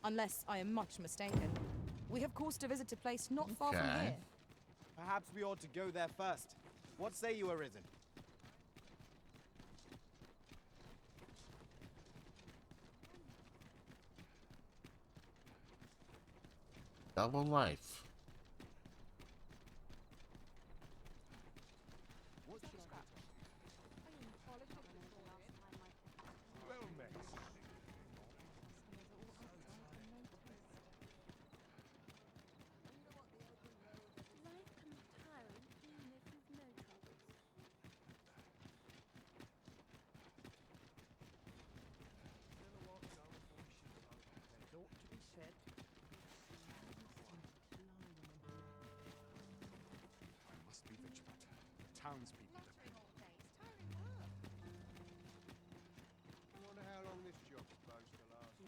Unless I am much mistaken. We have cause to visit a place not far from Okay. here. Perhaps we ought to go there first. What say you, Arisen? Double life. Must be vigilant. The townspeople depend. I wonder how long this job's supposed to last.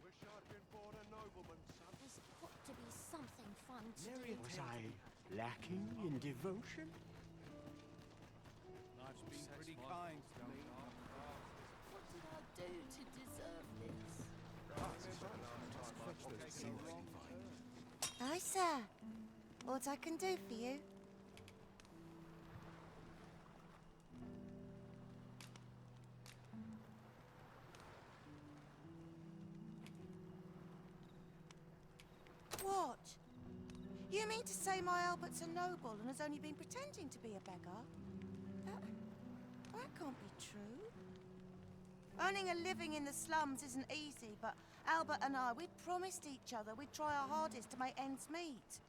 Wish I'd been born a nobleman, son. There's got to be something fun to do. Was I lacking in devotion? Life's been pretty kind to me. What did I do to deserve this? Hi, sir. What I can do for you? What? You mean to say my Albert's a noble and has only been pretending to be a beggar? That can't be true. Earning a living in the slums isn't easy, but Albert and I, we promised each other we'd try our hardest to make ends meet.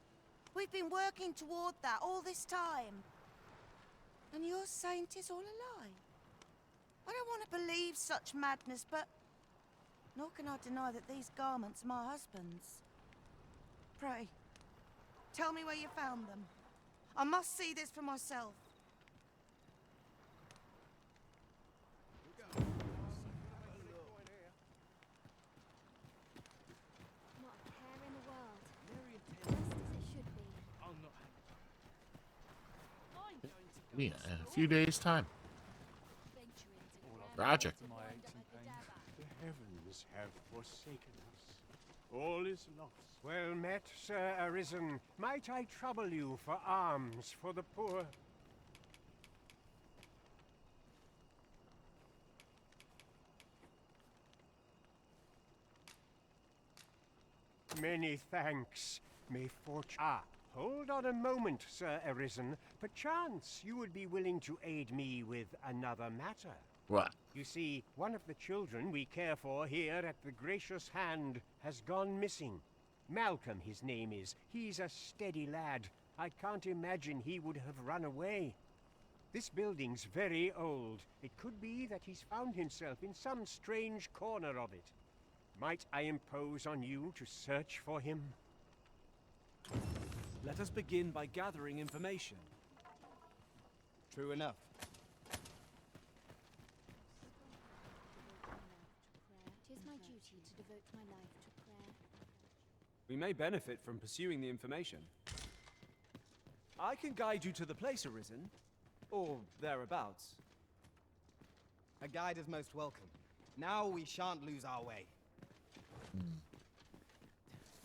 We've been working toward that all this time. And you're saying 'tis all a lie? I don't want to believe such madness, but nor can I deny that these garments are my husband's. Pray, tell me where you found them. I must see this for myself. Not a care in the world. Just as it should be. Yeah, in a few days' time. Roger. The heavens have forsaken us. All is lost. Well met, Sir Arisen. Might I trouble you for alms for the poor? Many thanks. May fortune... Ah, hold on a moment, Sir Arisen. Perchance you would be willing to aid me with another matter. What? You see, one of the children we care for here at the Gracious Hand has gone missing. Malcolm, his name is. He's a steady lad. I can't imagine he would have run away. This building's very old. It could be that he's found himself in some strange corner of it. Might I impose on you to search for him? Let us begin by gathering information. True enough. It is my duty to devote my life to prayer. We may benefit from pursuing the information. I can guide you to the place, Arisen. Or thereabouts. A guide is most welcome. Now we shan't lose our way.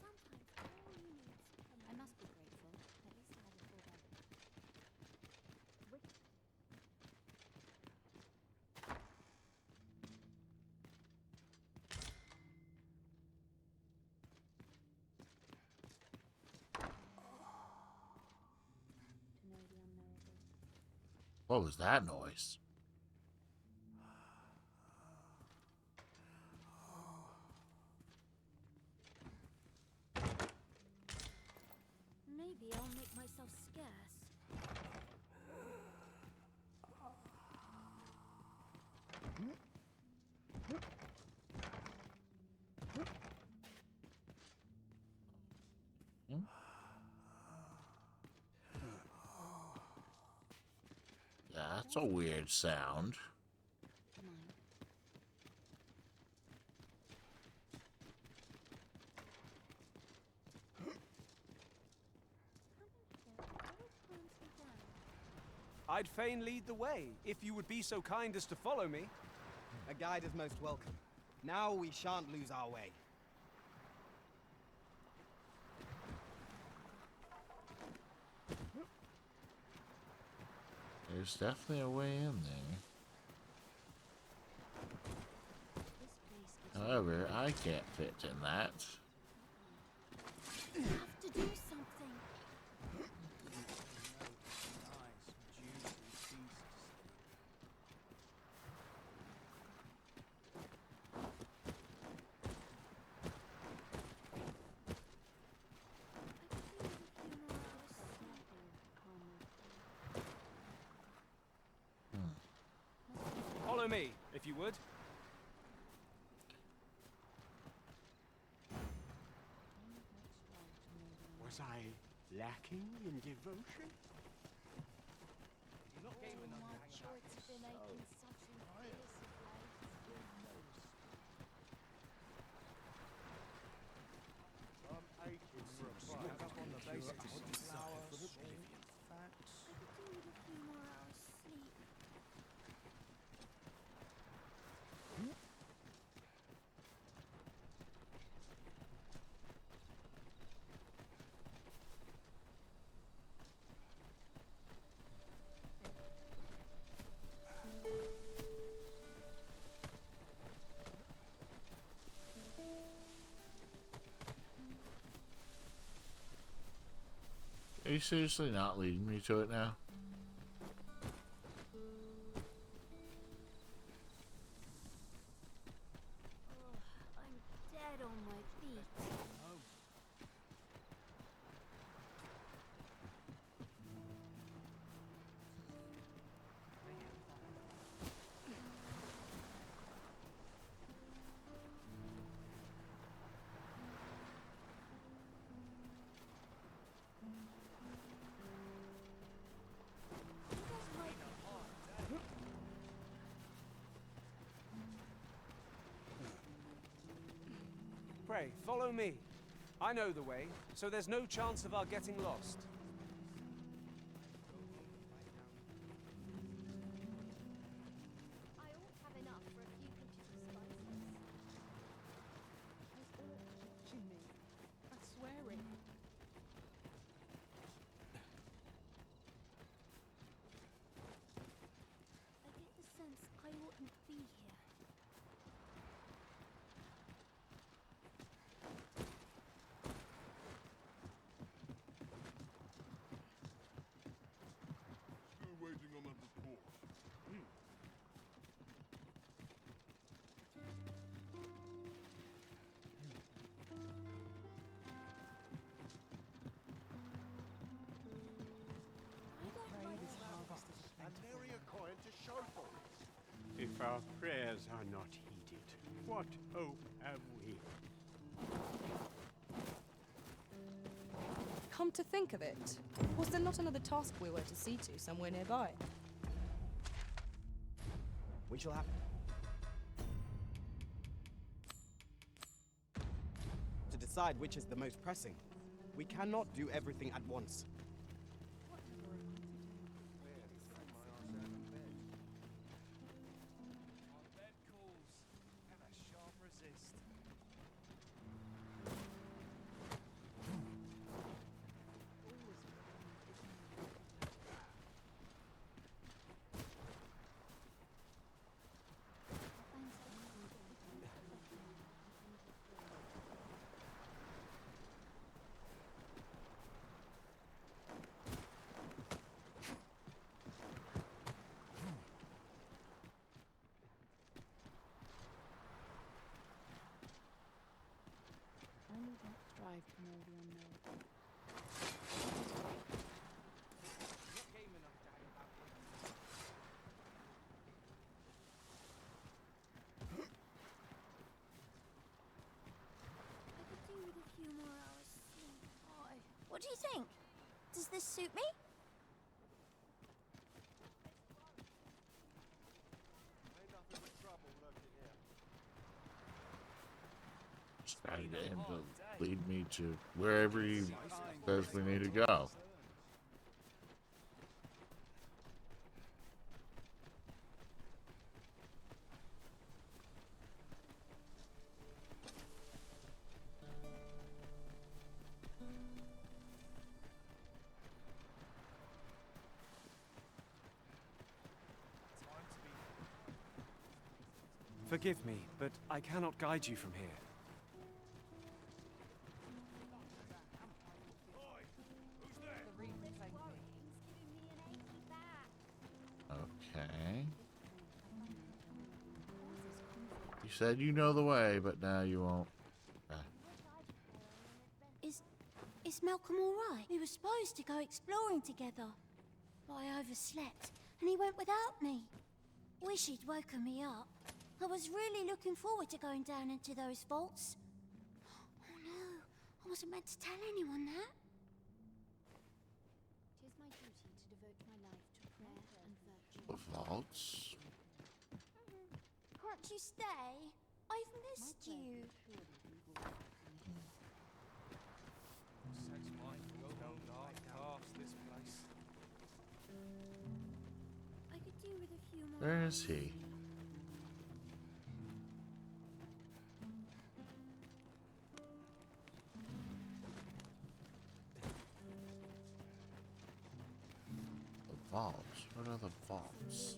Sometimes all you need is... I must be grateful. At least I have a full bed. To know the unknowable. What was that noise? Maybe I'll make myself scarce. Yeah, that's a weird sound. Come on. I'd fain lead the way, if you would be so kind as to follow me. A guide is most welcome. Now we shan't lose our way. There's definitely a way in there. However, I can't fit in that. You have to do something. Follow me, if you would. Was I lacking in devotion? Oh, my choice has been aching such a fierce I'm aching for a fight. I could do with a few more hours sleep. Are you seriously not leading me to it now? Oh, I'm dead on my feet. Pray, follow me. I know the way, so there's no chance of our getting lost. I ought to have enough for a few pinches of spices. Watching me. That's swearing. I get the sense I oughtn't be here. Still waiting on that report. I don't like And nary a coin to show for it. If our prayers are not heeded, what hope have we? Come to think of it, was there not another task we were to see to somewhere nearby? We shall have to decide which is the most pressing. We cannot do everything at once. Bed calls, and a sharp resist. Only that strive to know the unknown. I could do with a few more hours sleep. What do you think? Does this suit me? Just gotta get him to lead me to wherever he says we need to go. Forgive me, but I cannot guide you from here. Okay. You said you know the way, but now you won't. Is Malcolm all right? We were supposed to go exploring together, but I overslept, and he went without me. Wish he'd woken me up. I was really looking forward to going down into those vaults. Oh no, I wasn't meant to tell anyone that. It is my duty to devote my life to prayer and virtue. The vaults. Can't you stay? I've missed you. I could do with a few more. Where is he? The vaults. What are the vaults?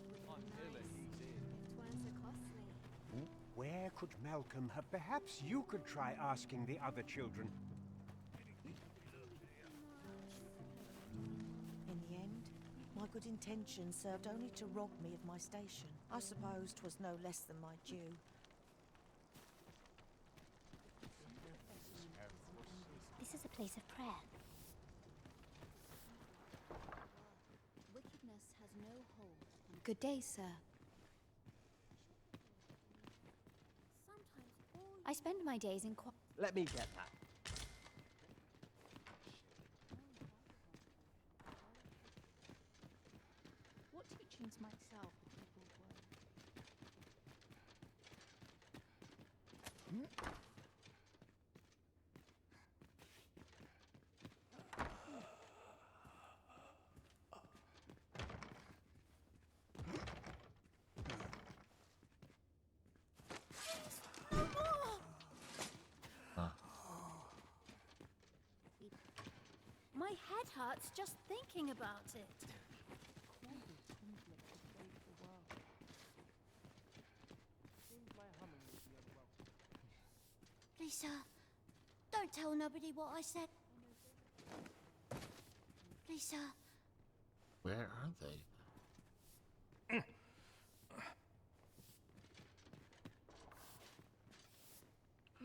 Where could Malcolm have? Perhaps you could try asking the other children. In the end, my good intentions served only to rob me of my station. I suppose 'twas no less than my due. This is a place of prayer. Wickedness has no hold on... Good day, sir. I spend my days in Let me get that. What teachings might salve the people's world? My head hurts just thinking about it. Lisa, don't tell nobody what I said. Lisa. Where are they?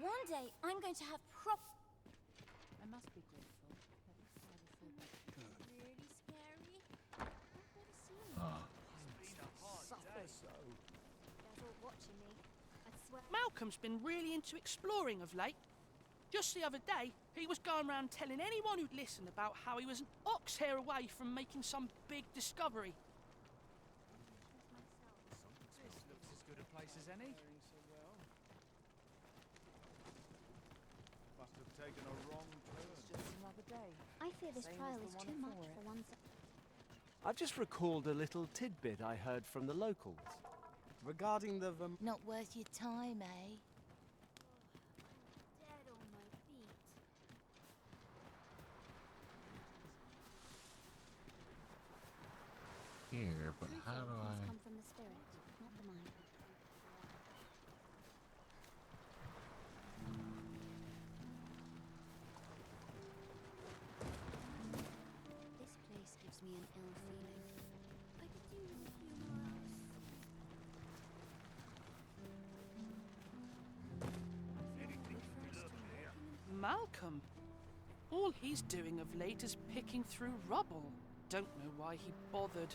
One day I'm going to have I must be grateful. Really scary. They're all watching me. I swear... Malcolm's been really into exploring of late. Just the other day, he was going around telling anyone who'd listen about how he was an ox hair away from making some big discovery. This looks as good a place as any. Must have taken a wrong turn. Just another day. I fear this Same trial as is the too one much before for one... I've just recalled a little tidbit I heard from the locals. Regarding the Not worth your time, eh? dead on my feet. Here, but True how faith do must I... come from the spirit, not the mind. This place gives me an ill feeling. I could do with a few more hours. Malcolm? All he's doing of late is picking through rubble. Don't know why he bothered.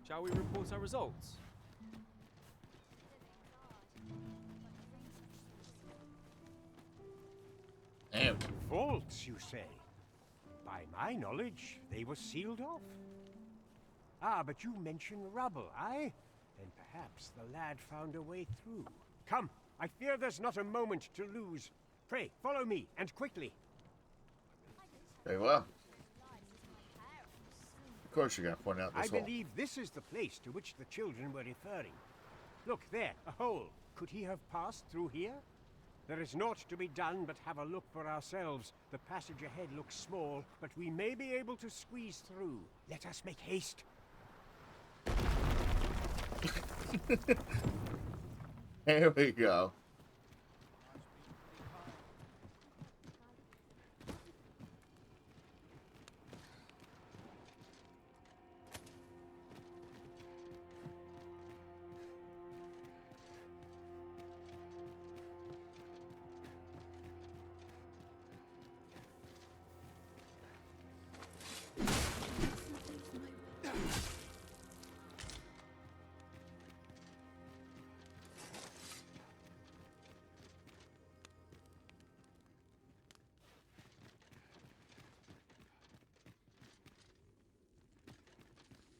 Shall we report our results? Damn. Vaults, you say? By my knowledge, they were sealed off. Ah, but you mentioned rubble, aye? Then perhaps the lad found a way through. Come, I fear there's not a moment to lose. Pray, follow me, and quickly. Very well. Of course you're going to point out I this hole. believe this is the place to which the children were referring. Look, there, a hole. Could he have passed through here? There is naught to be done but have a look for ourselves. The passage ahead looks small, but we may be able to squeeze through. Let us make haste. Here we go.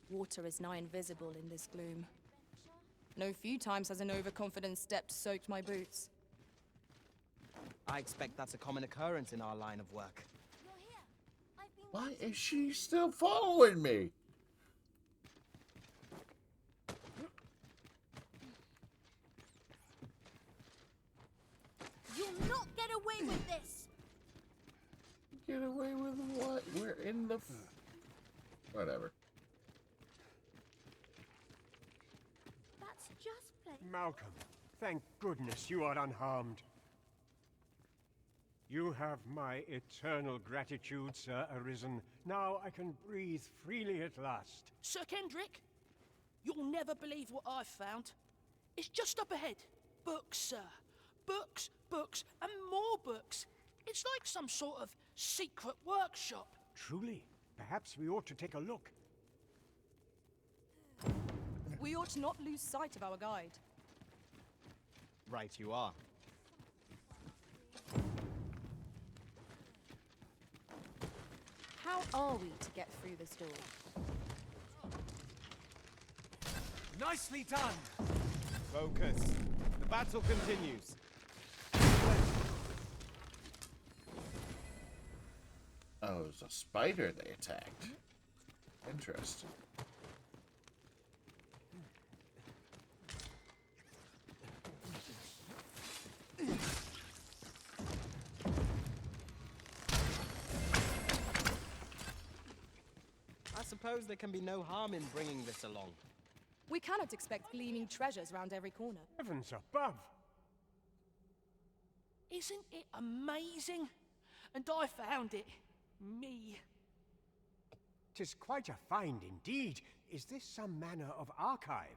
Water is nigh invisible in this gloom. No few times has an overconfident step soaked my boots. I expect that's a common occurrence in our line of work. You're here. I've been Why waiting. is she still following me? You'll not get away with this. Get away with what? We're in the... Whatever. That's just plain. Malcolm, thank goodness you are unharmed. You have my eternal gratitude, Sir Arisen. Now I can breathe freely at last. Sir Kendrick, you'll never believe what I've found. It's just up ahead. Books, sir. Books, books, and more books. It's like some sort of secret workshop. Truly, perhaps we ought to take a look. We ought not lose sight of our guide. Right you are. How are we to get through this door? Nicely done! Focus. The battle continues. Oh, it was a spider they attacked. Interesting. I suppose there can be no harm in bringing this along. We cannot expect gleaming treasures round every corner. Heavens above! Isn't it amazing? And I found it. Me. 'Tis quite a find indeed. Is this some manner of archive?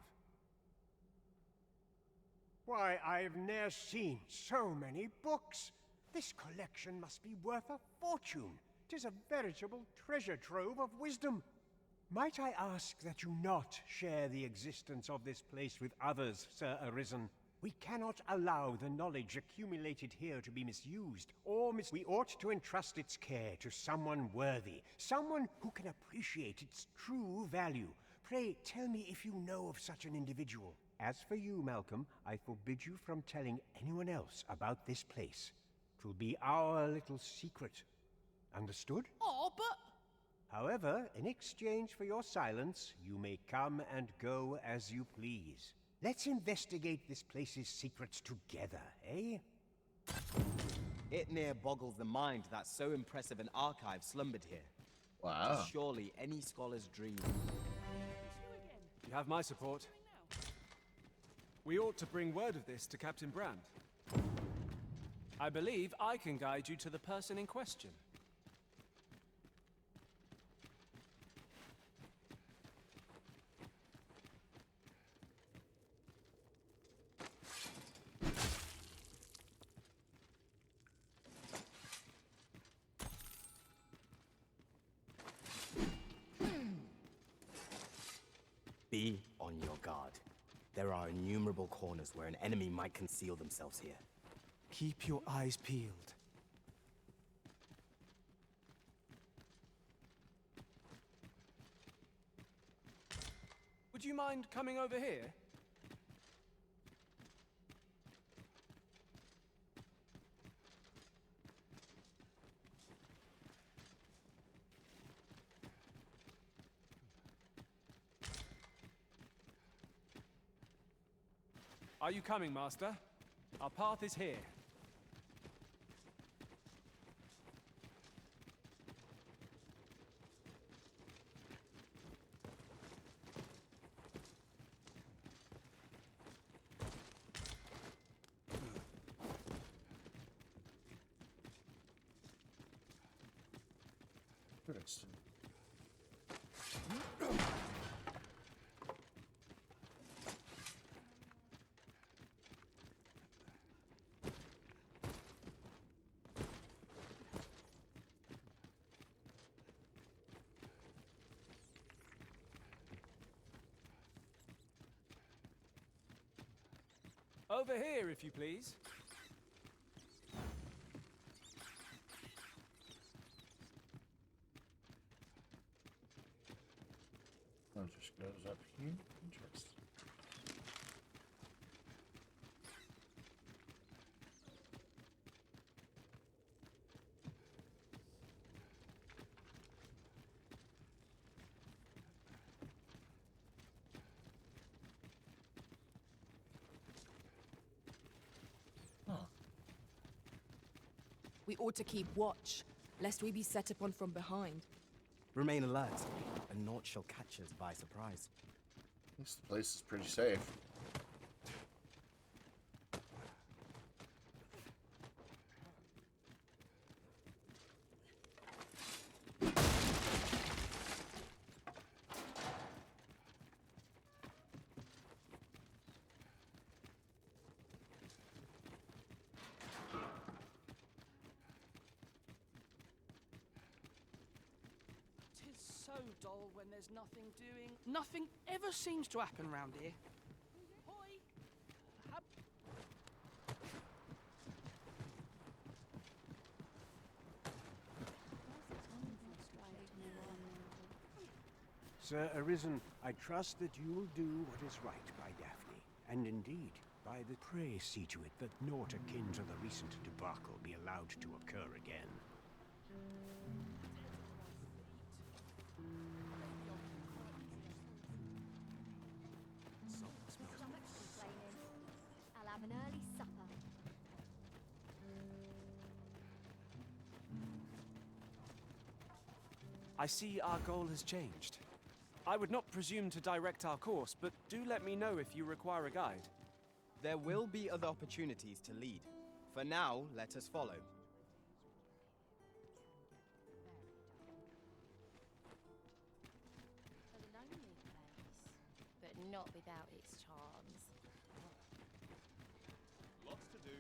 Why, I've ne'er seen so many books. This collection must be worth a fortune. 'Tis a veritable treasure trove of wisdom. Might I ask that you not share the existence of this place with others, Sir Arisen? We cannot allow the knowledge accumulated here to be misused, or we ought to entrust its care to someone worthy, someone who can appreciate its true value. Pray, tell me if you know of such an individual. As for you, Malcolm, I forbid you from telling anyone else about this place. 'Twill be our little secret. Understood? Oh, but... However, in exchange for your silence, you may come and go as you please. Let's investigate this place's secrets together, eh? It near boggles the mind that so impressive an archive slumbered here. Wow. Surely any scholar's dream. You have my support. We ought to bring word of this to Captain Brand. I believe I can guide you to the person in question. Be on your guard. There are innumerable corners where an enemy might conceal themselves here. Keep your eyes peeled. Would you mind coming over here? Are you coming, Master? Our path is here. Christ. Over here, if you please. It just goes up here. Interesting. We ought to keep watch, lest we be set upon from behind. Remain alert, and naught shall catch us by surprise. This place is pretty safe. So dull when there's nothing doing. Nothing ever seems to happen round here. Hoi! Sir Arisen, I trust that you'll do what is right by Daphne, and indeed, by the pray see to it that naught akin to the recent debacle be allowed to occur again. I'll have an early supper. I see our goal has changed. I would not presume to direct our course, but do let me know if you require a guide. There will be other opportunities to lead. For now, let us follow. A lonely place, but not without its charms. Lots to do.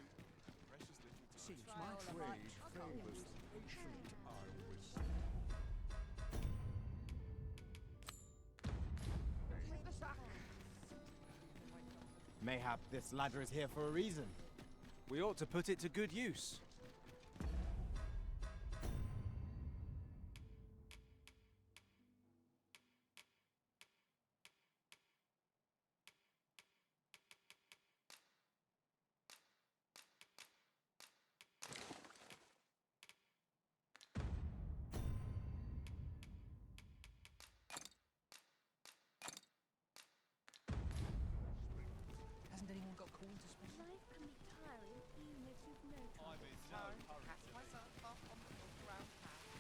Precious little time. Seems my trade favors the patient I wish. Mayhap this ladder is here for a reason. We ought to put it to good use. Hasn't anyone got called to speak? Life can be tiring even if you've no time. I'm in no hurry today.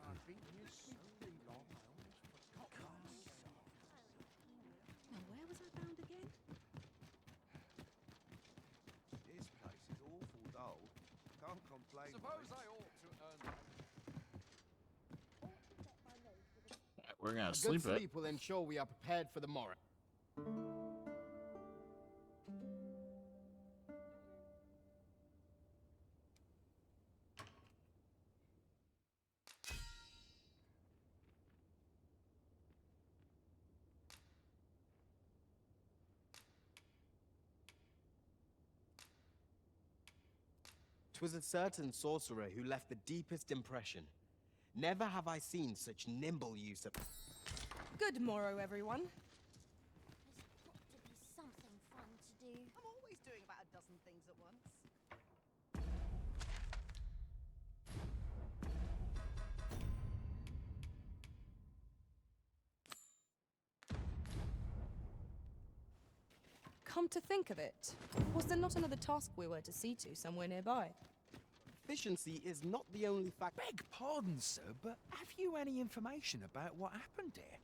I've been here so long, I almost forgot myself. Now where was I bound again? This place is awful dull. Can't complain. Suppose I ought to earn that. We're gonna A good sleep it. sleep will ensure we are prepared for the morrow. "'Twas a certain sorcerer who left the deepest impression. Never have I seen such nimble use of..." Good morrow, everyone. There's got to be something fun to do. I'm always doing about a dozen things at once. Come to think of it, was there not another task we were to see to somewhere nearby? Efficiency is not the only factor. Beg pardon, sir, but have you any information about what happened here?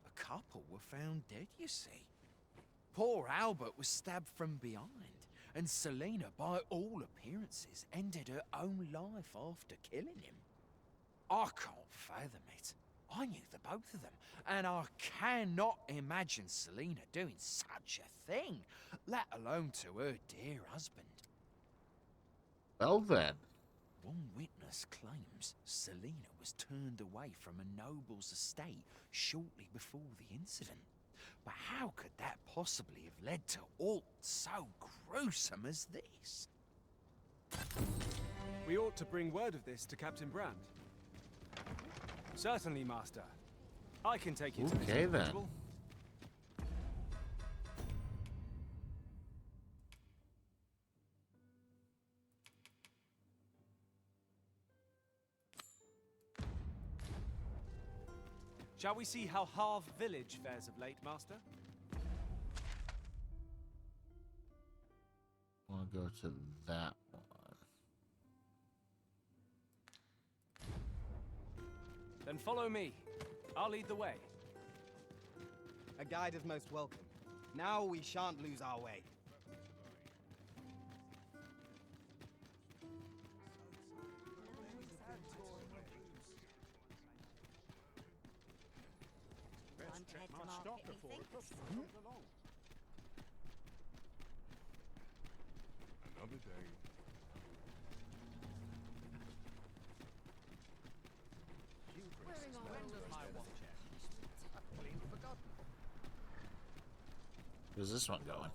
A couple were found dead, you see. Poor Albert was stabbed from behind, and Selena, by all appearances, ended her own life after killing him. I can't fathom it. I knew the both of them, and I cannot imagine Selena doing such a thing, let alone to her dear husband. Well then. One witness claims Selena was turned away from a noble's estate shortly before the incident. But how could that possibly have led to aught so gruesome as this? We ought to bring word of this to Captain Brand. Certainly, Master. I can take you to this individual. Shall we see how Harve Village fares of late, Master? I want to go to that one. Then follow me. I'll lead the way. A guide is most welcome. Now we shan't lose our way. Another day. Where's this one going?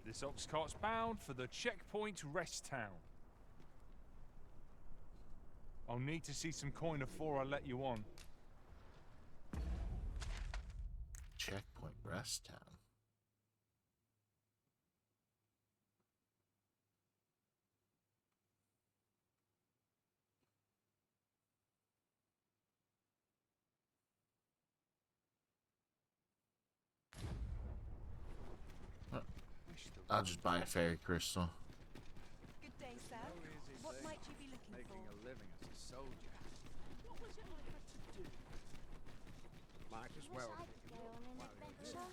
This ox cart's bound for the checkpoint rest town. I'll need to see some coin before I let you on. Checkpoint rest town. I'll just buy a fairy crystal. Good day, sir. What might you be looking Making for? a living as a soldier. What was it I had to do? Might as Wish well. I could go on an adventure.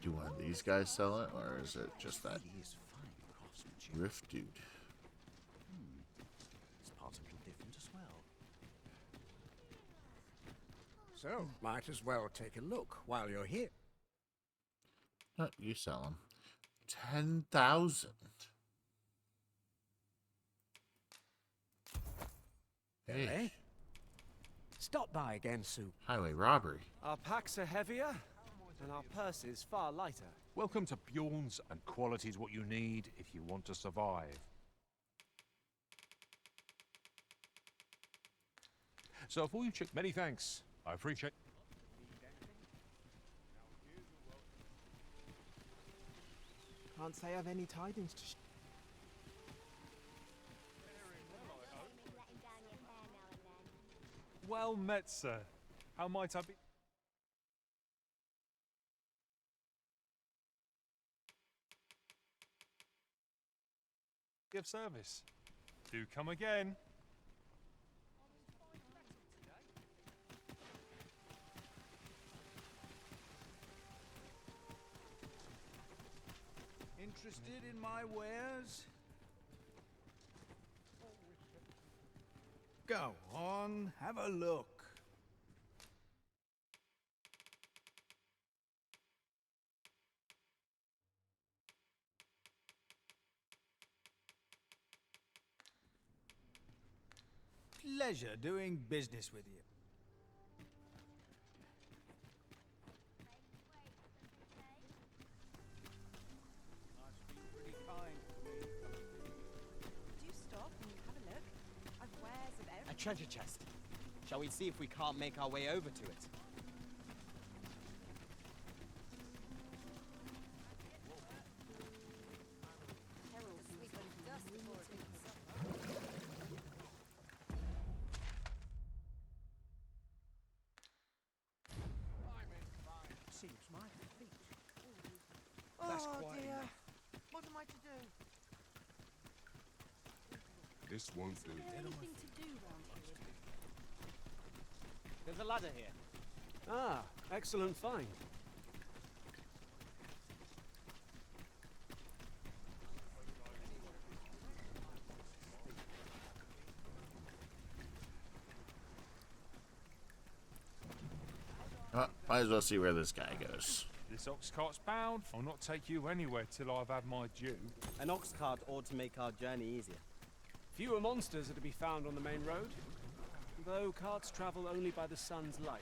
Do one of these guys sell it, or is it just that rift dude? This part's a little different as well. So, might as well take a look while you're here. No, you sell them. 10,000. Hey. Stop by again, Sue. Highway robbery. Our packs are heavier, and our purses far lighter. Welcome to Bjorn's, and quality is what you need if you want to survive. So for you, chick, many thanks. I appreciate. Can't say I've any tidings to Well met, sir. How might I be? Of service. Do come again. Interested in my wares? Go on, have a look. Pleasure doing business with you. Do stop and have a look. I've wares of A everything. treasure chest. Shall we see if we can't make our way over to it? Seems my feet. Oh That's quite dear. enough. What am I to do? This won't do. Anything to do round here? There's a ladder here. Ah, excellent find. Might as well see where this guy goes. This ox cart's bound. I'll not take you anywhere till I've had my due. An ox cart ought to make our journey easier. Fewer monsters are to be found on the main road, though carts travel only by the sun's light.